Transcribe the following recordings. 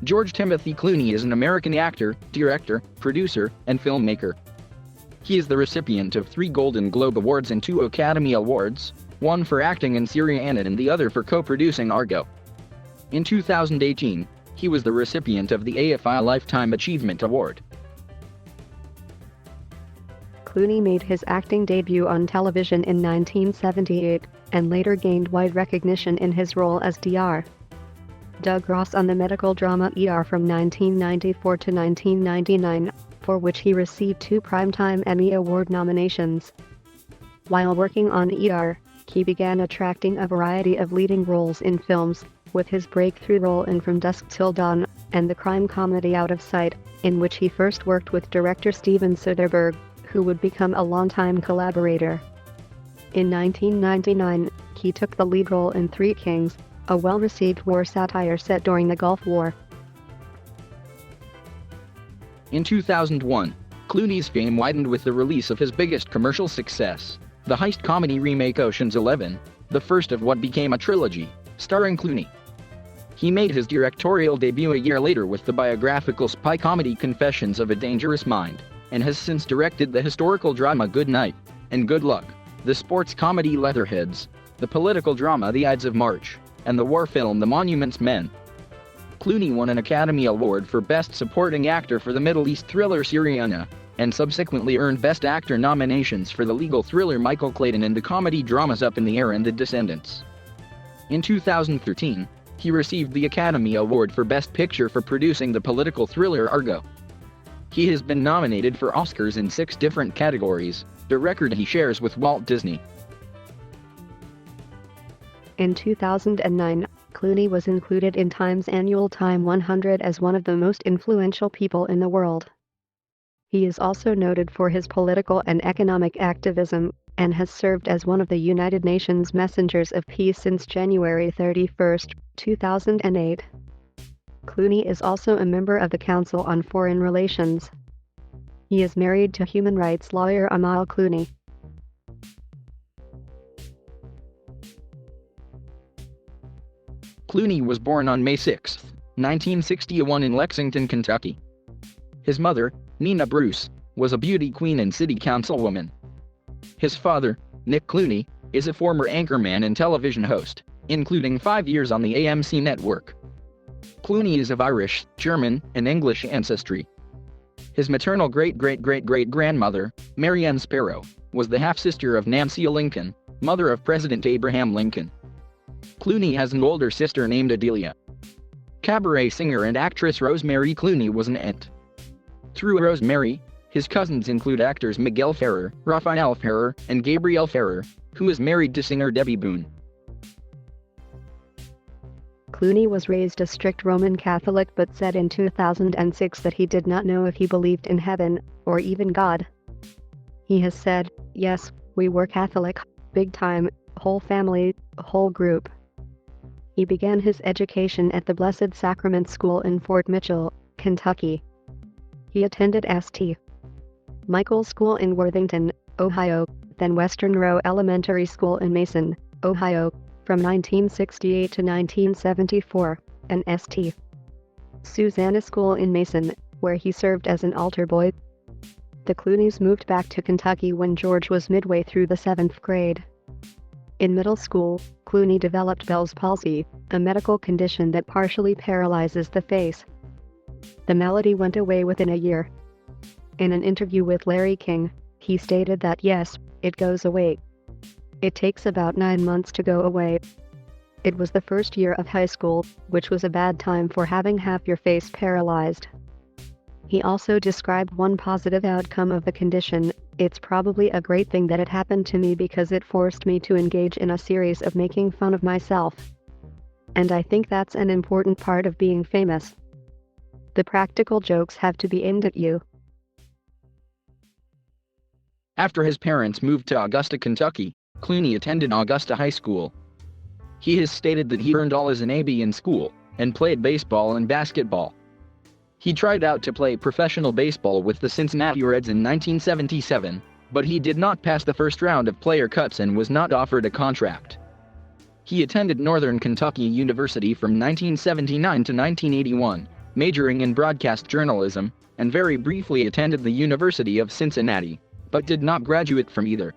George Timothy Clooney is an American actor, director, producer, and filmmaker. He is the recipient of 3 Golden Globe Awards and 2 Academy Awards, one for acting in Syriana and the other for co-producing Argo. In 2018, he was the recipient of the AFI Lifetime Achievement Award. Clooney made his acting debut on television in 1978, and later gained wide recognition in his role as Dr. Doug Ross on the medical drama ER from 1994 to 1999, for which he received 2 Primetime Emmy Award nominations. While working on ER, he began attracting a variety of leading roles in films, with his breakthrough role in From Dusk Till Dawn, and the crime comedy Out of Sight, in which he first worked with director Steven Soderbergh, who would become a longtime collaborator. In 1999, he took the lead role in Three Kings, a well-received war satire set during the Gulf War. In 2001, Clooney's fame widened with the release of his biggest commercial success, the heist comedy remake Ocean's 11, the first of what became a trilogy, starring Clooney. He made his directorial debut a year later with the biographical spy comedy Confessions of a Dangerous Mind, and has since directed the historical drama Good Night and Good Luck, the sports comedy Leatherheads, the political drama The Ides of March, and the war film The Monuments Men. Clooney won an Academy Award for Best Supporting Actor for the Middle East thriller Syriana, and subsequently earned Best Actor nominations for the legal thriller Michael Clayton and the comedy dramas Up in the Air and The Descendants. In 2013, he received the Academy Award for Best Picture for producing the political thriller Argo. He has been nominated for Oscars in 6 different categories, the record he shares with Walt Disney. In 2009, Clooney was included in Time's annual Time 100 as one of the most influential people in the world. He is also noted for his political and economic activism, and has served as one of the United Nations Messengers of Peace since January 31, 2008. Clooney is also a member of the Council on Foreign Relations. He is married to human rights lawyer Amal Clooney. Clooney was born on May 6, 1961 in Lexington, Kentucky. His mother, Nina Bruce, was a beauty queen and city councilwoman. His father, Nick Clooney, is a former anchorman and television host, including 5 years on the AMC network. Clooney is of Irish, German, and English ancestry. His maternal great-great-great-great-grandmother, Marianne Sparrow, was the half-sister of Nancy Lincoln, mother of President Abraham Lincoln. Clooney has an older sister named Adelia. Cabaret singer and actress Rosemary Clooney was an aunt. Through Rosemary, his cousins include actors Miguel Ferrer, Raphael Ferrer, and Gabrielle Ferrer, who is married to singer Debbie Boone. Clooney was raised a strict Roman Catholic but said in 2006 that he did not know if he believed in heaven, or even God. He has said, "Yes, we were Catholic, big time, whole family, whole group." He began his education at the Blessed Sacrament School in Fort Mitchell, Kentucky. He attended St. Michael's School in Worthington, Ohio, then Western Row Elementary School in Mason, Ohio, from 1968 to 1974, and St. Susanna School in Mason, where he served as an altar boy. The Clooneys moved back to Kentucky when George was midway through the 7th grade. In middle school, Clooney developed Bell's palsy, a medical condition that partially paralyzes the face. The malady went away within a year. In an interview with Larry King, he stated that yes, it goes away. It takes about 9 months to go away. It was the first year of high school, which was a bad time for having half your face paralyzed. He also described one positive outcome of the condition: "It's probably a great thing that it happened to me because it forced me to engage in a series of making fun of myself. And I think that's an important part of being famous. The practical jokes have to be aimed at you." After his parents moved to Augusta, Kentucky, Clooney attended Augusta High School. He has stated that he earned all as an AB in school, and played baseball and basketball. He tried out to play professional baseball with the Cincinnati Reds in 1977, but he did not pass the first round of player cuts and was not offered a contract. He attended Northern Kentucky University from 1979 to 1981, majoring in broadcast journalism, and very briefly attended the University of Cincinnati, but did not graduate from either.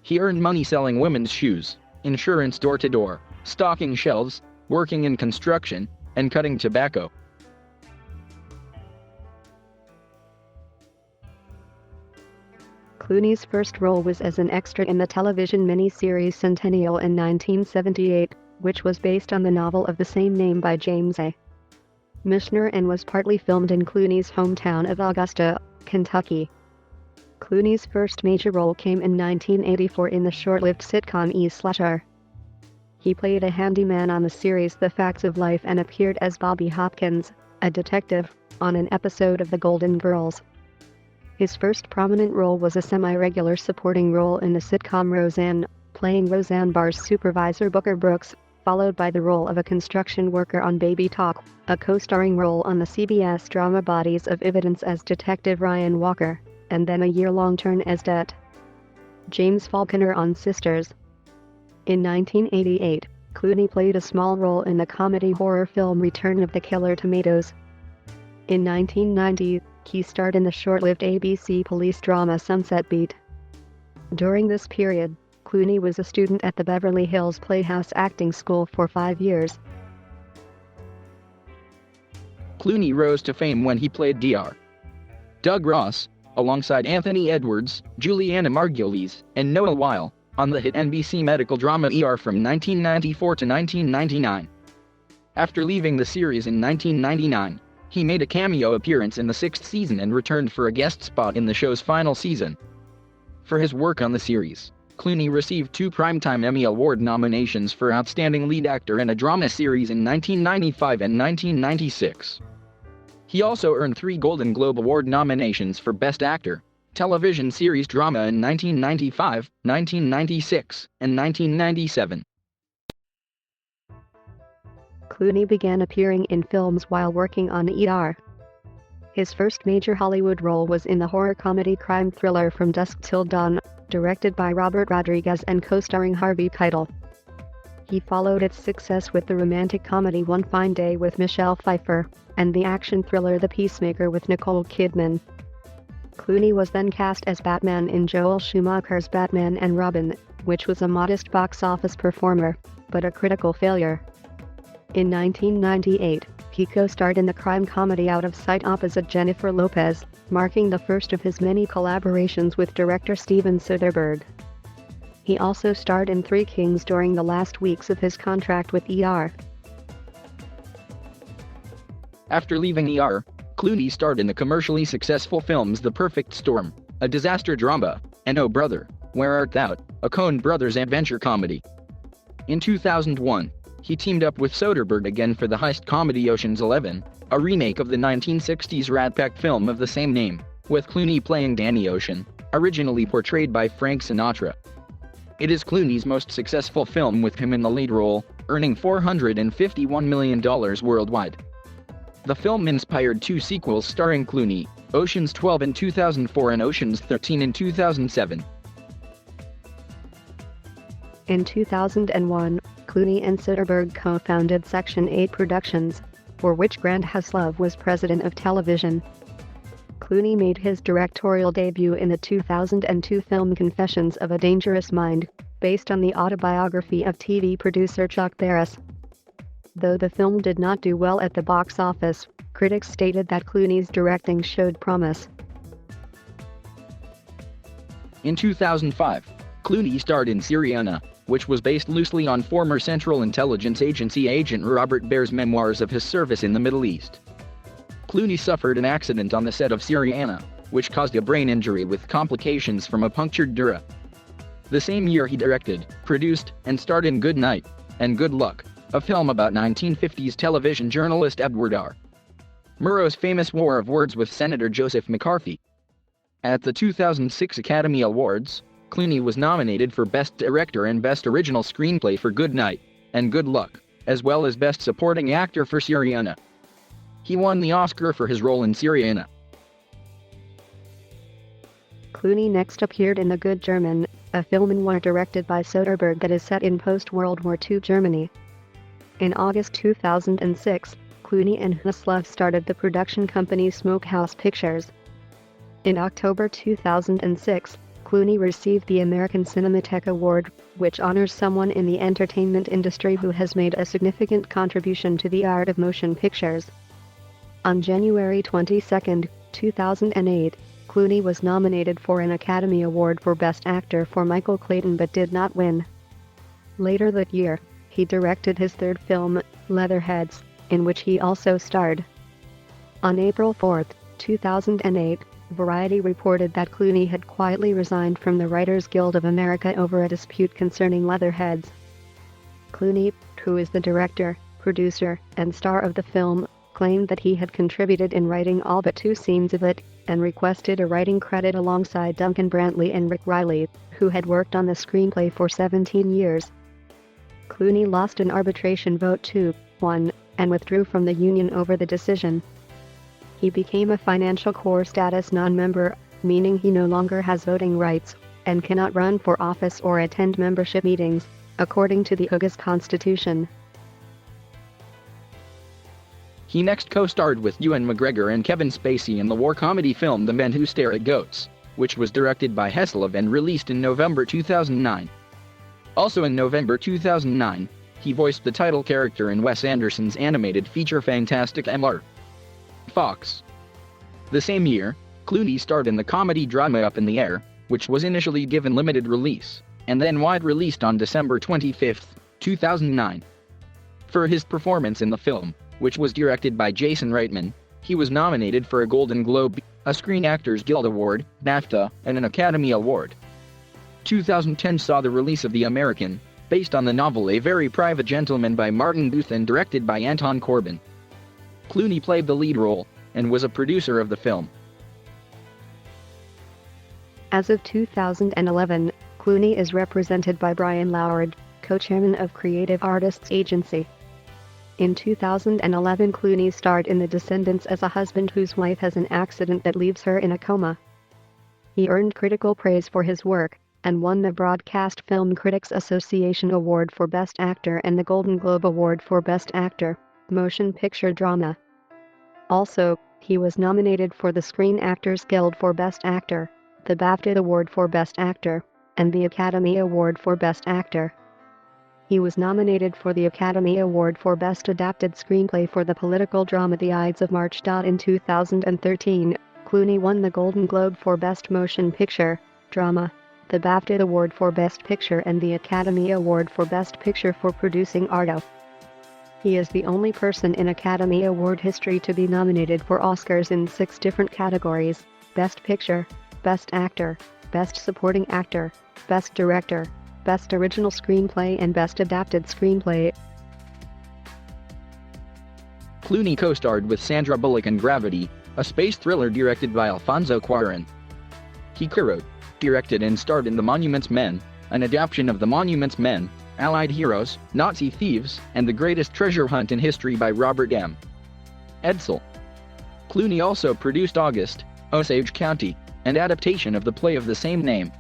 He earned money selling women's shoes, insurance door-to-door, stocking shelves, working in construction, and cutting tobacco. Clooney's first role was as an extra in the television miniseries Centennial in 1978, which was based on the novel of the same name by James A. Michener and was partly filmed in Clooney's hometown of Augusta, Kentucky. Clooney's first major role came in 1984 in the short-lived sitcom E/R. He played a handyman on the series The Facts of Life and appeared as Bobby Hopkins, a detective, on an episode of The Golden Girls. His first prominent role was a semi-regular supporting role in the sitcom Roseanne, playing Roseanne Barr's supervisor Booker Brooks, followed by the role of a construction worker on Baby Talk, a co-starring role on the CBS drama Bodies of Evidence as Detective Ryan Walker, and then a year-long turn as Det. James Falconer on Sisters. In 1988, Clooney played a small role in the comedy horror film Return of the Killer Tomatoes. In 1990, he starred in the short-lived ABC police drama Sunset Beat. During this period, Clooney was a student at the Beverly Hills Playhouse Acting School for 5 years. Clooney rose to fame when he played Dr. Doug Ross, alongside Anthony Edwards, Juliana Margulies, and Noah Weil, on the hit NBC medical drama ER from 1994 to 1999. After leaving the series in 1999, he made a cameo appearance in the 6th season and returned for a guest spot in the show's final season. For his work on the series, Clooney received 2 Primetime Emmy Award nominations for Outstanding Lead Actor in a Drama Series in 1995 and 1996. He also earned 3 Golden Globe Award nominations for Best Actor, Television Series Drama in 1995, 1996, and 1997. Clooney began appearing in films while working on ER. His first major Hollywood role was in the horror comedy crime thriller From Dusk Till Dawn, directed by Robert Rodriguez and co-starring Harvey Keitel. He followed its success with the romantic comedy One Fine Day with Michelle Pfeiffer, and the action thriller The Peacemaker with Nicole Kidman. Clooney was then cast as Batman in Joel Schumacher's Batman and Robin, which was a modest box office performer, but a critical failure. In 1998, he co-starred in the crime comedy Out of Sight opposite Jennifer Lopez, marking the first of his many collaborations with director Steven Soderbergh. He also starred in Three Kings during the last weeks of his contract with ER. After leaving ER, Clooney starred in the commercially successful films The Perfect Storm, a disaster drama, and Oh Brother, Where Art Thou, a Coen Brothers adventure comedy. In 2001, he teamed up with Soderbergh again for the heist comedy Ocean's 11, a remake of the 1960s Rat Pack film of the same name, with Clooney playing Danny Ocean, originally portrayed by Frank Sinatra. It is Clooney's most successful film with him in the lead role, earning $451 million worldwide. The film inspired 2 sequels starring Clooney, Ocean's 12 in 2004 and Ocean's 13 in 2007. In 2001, Clooney and Soderbergh co-founded Section 8 Productions, for which Grant Heslov was president of television. Clooney made his directorial debut in the 2002 film Confessions of a Dangerous Mind, based on the autobiography of TV producer Chuck Barris. Though the film did not do well at the box office, critics stated that Clooney's directing showed promise. In 2005, Clooney starred in Syriana, which was based loosely on former Central Intelligence Agency agent Robert Baer's memoirs of his service in the Middle East. Clooney suffered an accident on the set of Syriana, which caused a brain injury with complications from a punctured dura. The same year he directed, produced, and starred in Good Night, and Good Luck, a film about 1950s television journalist Edward R. Murrow's famous war of words with Senator Joseph McCarthy. At the 2006 Academy Awards, Clooney was nominated for Best Director and Best Original Screenplay for Good Night, and Good Luck, as well as Best Supporting Actor for Syriana. He won the Oscar for his role in Syriana. Clooney next appeared in The Good German, a film noir directed by Soderbergh that is set in post-World War II Germany. In August 2006, Clooney and Huslov started the production company Smokehouse Pictures. In October 2006, Clooney received the American Cinematheque Award, which honors someone in the entertainment industry who has made a significant contribution to the art of motion pictures. On January 22, 2008, Clooney was nominated for an Academy Award for Best Actor for Michael Clayton but did not win. Later that year, he directed his third film, Leatherheads, in which he also starred. On April 4, 2008, Variety reported that Clooney had quietly resigned from the Writers Guild of America over a dispute concerning Leatherheads. Clooney, who is the director, producer, and star of the film, claimed that he had contributed in writing all but 2 scenes of it, and requested a writing credit alongside Duncan Brantley and Rick Riley, who had worked on the screenplay for 17 years. Clooney lost an arbitration vote 2-1, and withdrew from the union over the decision. He became a financial core status non-member, meaning he no longer has voting rights, and cannot run for office or attend membership meetings, according to the UGA's constitution. He next co-starred with Ewan McGregor and Kevin Spacey in the war comedy film The Men Who Stare at Goats, which was directed by Heslov and released in November 2009. Also in November 2009, he voiced the title character in Wes Anderson's animated feature Fantastic Mr. Fox. The same year, Clooney starred in the comedy drama Up in the Air, which was initially given limited release, and then wide released on December 25, 2009. For his performance in the film, which was directed by Jason Reitman, he was nominated for a Golden Globe, a Screen Actors Guild Award, BAFTA, and an Academy Award. 2010 saw the release of The American, based on the novel A Very Private Gentleman by Martin Booth and directed by Anton Corbijn. Clooney played the lead role, and was a producer of the film. As of 2011, Clooney is represented by Brian Loward, co-chairman of Creative Artists Agency. In 2011, Clooney starred in The Descendants as a husband whose wife has an accident that leaves her in a coma. He earned critical praise for his work, and won the Broadcast Film Critics Association Award for Best Actor and the Golden Globe Award for Best Actor, Motion Picture Drama. Also, he was nominated for the Screen Actors Guild for Best Actor, the BAFTA Award for Best Actor, and the Academy Award for Best Actor. He was nominated for the Academy Award for Best Adapted Screenplay for the political drama The Ides of March. In 2013, Clooney won the Golden Globe for Best Motion Picture Drama, the BAFTA Award for Best Picture and the Academy Award for Best Picture for producing Argo. He is the only person in Academy Award history to be nominated for Oscars in 6 different categories: Best Picture, Best Actor, Best Supporting Actor, Best Director, Best Original Screenplay and Best Adapted Screenplay. Clooney co-starred with Sandra Bullock in Gravity, a space thriller directed by Alfonso Cuarón. He co-wrote, directed and starred in The Monuments Men, an adaptation of The Monuments Men, Allied Heroes, Nazi Thieves, and The Greatest Treasure Hunt in History by Robert M. Edsel. Clooney also produced August, Osage County, an adaptation of the play of the same name.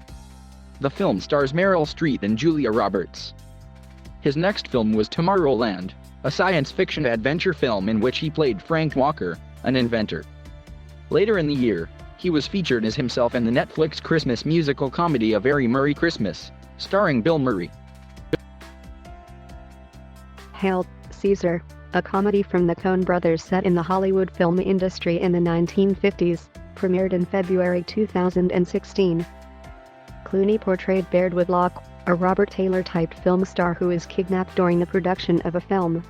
The film stars Meryl Streep and Julia Roberts. His next film was Tomorrowland, a science fiction adventure film in which he played Frank Walker, an inventor. Later in the year, he was featured as himself in the Netflix Christmas musical comedy A Very Merry Christmas, starring Bill Murray. Hail, Caesar, a comedy from the Coen brothers set in the Hollywood film industry in the 1950s, premiered in February 2016. Clooney portrayed Baird Whitlock, a Robert Taylor-type film star who is kidnapped during the production of a film.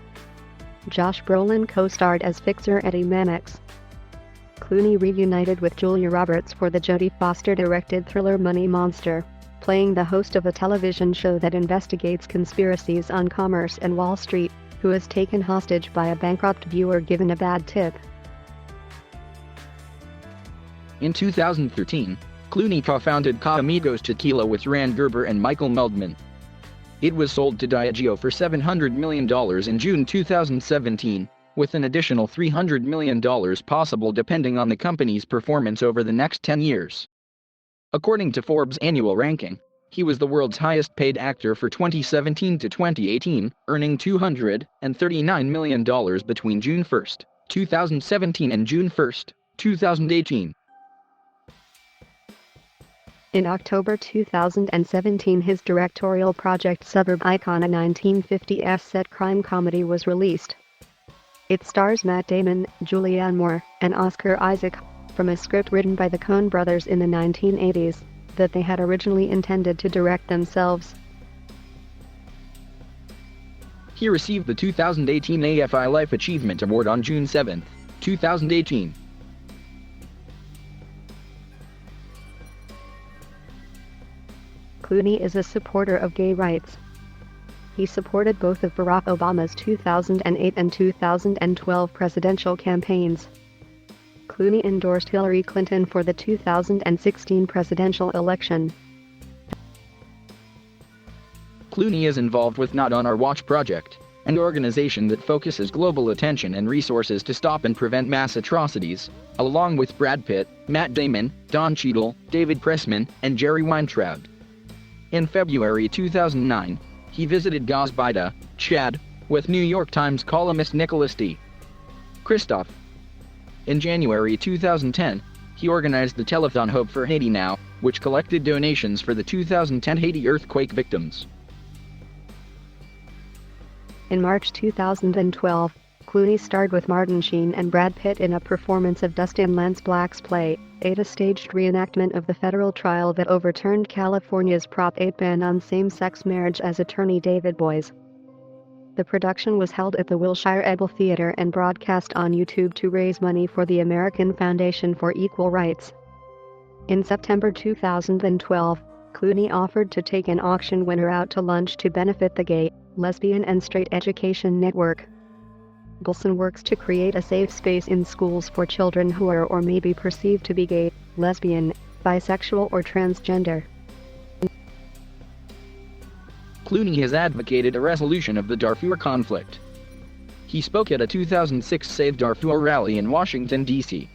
Josh Brolin co-starred as fixer Eddie Mannix. Clooney reunited with Julia Roberts for the Jodie Foster-directed thriller Money Monster, playing the host of a television show that investigates conspiracies on commerce and Wall Street, who is taken hostage by a bankrupt viewer given a bad tip. In 2013, Clooney co-founded Casamigos Tequila with Rand Gerber and Michael Meldman. It was sold to Diageo for $700 million in June 2017, with an additional $300 million possible depending on the company's performance over the next 10 years. According to Forbes' annual ranking, He was the world's highest paid actor for 2017 to 2018, earning $239 million between June 1, 2017 and June 1, 2018. In October 2017, his directorial project Suburb Icon, a 1950s set crime comedy, was released. It stars Matt Damon, Julianne Moore, and Oscar Isaac, from a script written by the Coen brothers in the 1980s, that they had originally intended to direct themselves. He received the 2018 AFI Life Achievement Award on June 7, 2018. Clooney is a supporter of gay rights. He supported both of Barack Obama's 2008 and 2012 presidential campaigns. Clooney endorsed Hillary Clinton for the 2016 presidential election. Clooney is involved with Not On Our Watch Project, an organization that focuses global attention and resources to stop and prevent mass atrocities, along with Brad Pitt, Matt Damon, Don Cheadle, David Pressman, and Jerry Weintraub. In February 2009, he visited Gazbida, Chad, with New York Times columnist Nicholas D. Kristof. In January 2010, he organized the telethon Hope for Haiti Now, which collected donations for the 2010 Haiti earthquake victims. In March 2012, Clooney starred with Martin Sheen and Brad Pitt in a performance of Dustin Lance Black's play, a staged reenactment of the federal trial that overturned California's Prop 8 ban on same-sex marriage as attorney David Boies. The production was held at the Wilshire Ebel Theatre and broadcast on YouTube to raise money for the American Foundation for Equal Rights. In September 2012, Clooney offered to take an auction winner out to lunch to benefit the Gay, Lesbian and Straight Education Network. Golson works to create a safe space in schools for children who are or may be perceived to be gay, lesbian, bisexual or transgender. Clooney has advocated a resolution of the Darfur conflict. He spoke at a 2006 Save Darfur rally in Washington, D.C.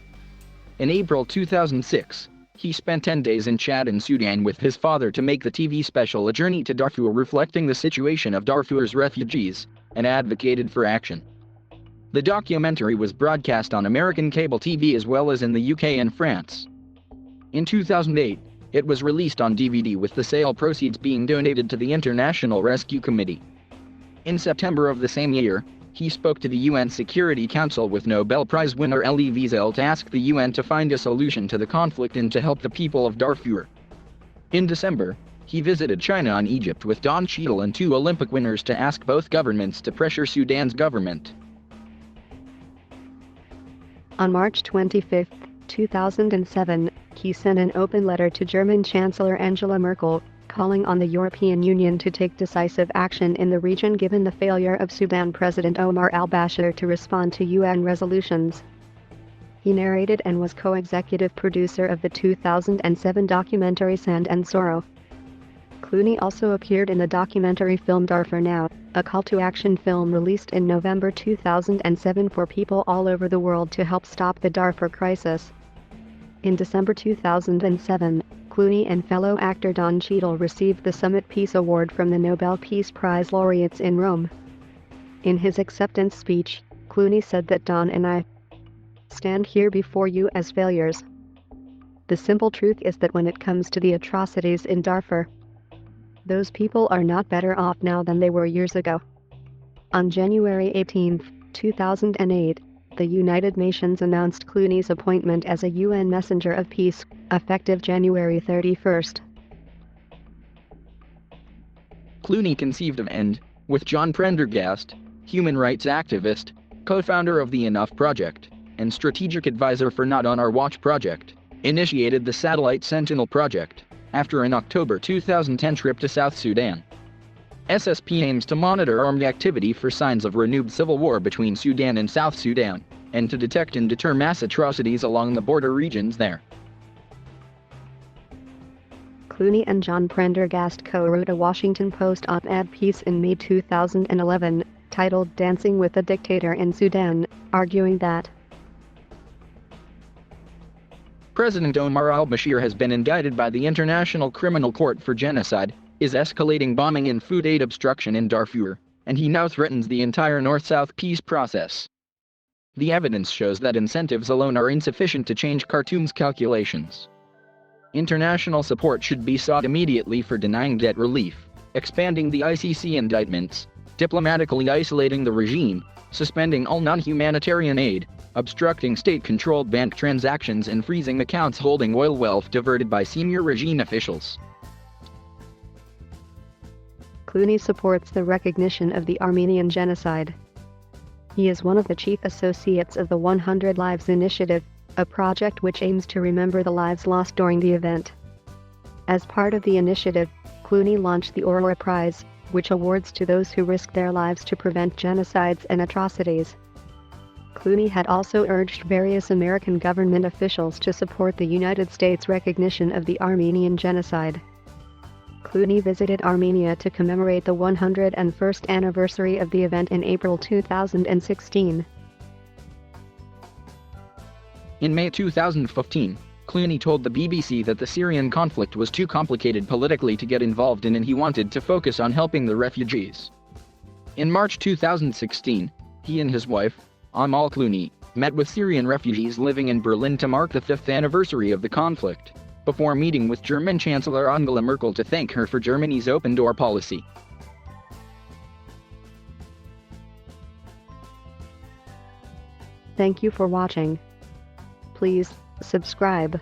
In April 2006, he spent 10 days in Chad and Sudan with his father to make the TV special A Journey to Darfur, reflecting the situation of Darfur's refugees, and advocated for action. The documentary was broadcast on American cable TV as well as in the UK and France. In 2008, it was released on DVD with the sale proceeds being donated to the International Rescue Committee. In September of the same year, he spoke to the UN Security Council with Nobel Prize winner Elie Wiesel to ask the UN to find a solution to the conflict and to help the people of Darfur. In December, he visited China and Egypt with Don Cheadle and 2 Olympic winners to ask both governments to pressure Sudan's government. On March 25, 2007, he sent an open letter to German Chancellor Angela Merkel, calling on the European Union to take decisive action in the region given the failure of Sudan President Omar al-Bashir to respond to UN resolutions. He narrated and was co-executive producer of the 2007 documentary Sand and Sorrow. Clooney also appeared in the documentary film Darfur Now, a call-to-action film released in November 2007 for people all over the world to help stop the Darfur crisis. In December 2007, Clooney and fellow actor Don Cheadle received the Summit Peace Award from the Nobel Peace Prize laureates in Rome. In his acceptance speech, Clooney said that Don and I stand here before you as failures. The simple truth is that when it comes to the atrocities in Darfur, those people are not better off now than they were years ago. On January 18, 2008, the United Nations announced Clooney's appointment as a UN Messenger of Peace, effective January 31. Clooney conceived of and, with John Prendergast, human rights activist, co-founder of the Enough Project, and strategic advisor for Not On Our Watch Project, initiated the Satellite Sentinel Project, after an October 2010 trip to South Sudan. SSP aims to monitor armed activity for signs of renewed civil war between Sudan and South Sudan, and to detect and deter mass atrocities along the border regions there. Clooney and John Prendergast co-wrote a Washington Post op-ed piece in May 2011, titled Dancing with the Dictator in Sudan, arguing that President Omar al-Bashir has been indicted by the International Criminal Court for genocide, is escalating bombing and food aid obstruction in Darfur, and he now threatens the entire North-South peace process. The evidence shows that incentives alone are insufficient to change Khartoum's calculations. International support should be sought immediately for denying debt relief, expanding the ICC indictments, diplomatically isolating the regime, suspending all non-humanitarian aid, obstructing state-controlled bank transactions and freezing accounts holding oil wealth diverted by senior regime officials. Clooney supports the recognition of the Armenian genocide. He is one of the chief associates of the 100 Lives Initiative, a project which aims to remember the lives lost during the event. As part of the initiative, Clooney launched the Aurora Prize, which awards to those who risk their lives to prevent genocides and atrocities. Clooney had also urged various American government officials to support the United States' recognition of the Armenian genocide. Clooney visited Armenia to commemorate the 101st anniversary of the event in April 2016. In May 2015, Clooney told the BBC that the Syrian conflict was too complicated politically to get involved in and he wanted to focus on helping the refugees. In March 2016, he and his wife, Amal Clooney, met with Syrian refugees living in Berlin to mark the 5th anniversary of the conflict, before meeting with German Chancellor Angela Merkel to thank her for Germany's open-door policy. Thank you for watching. Please subscribe.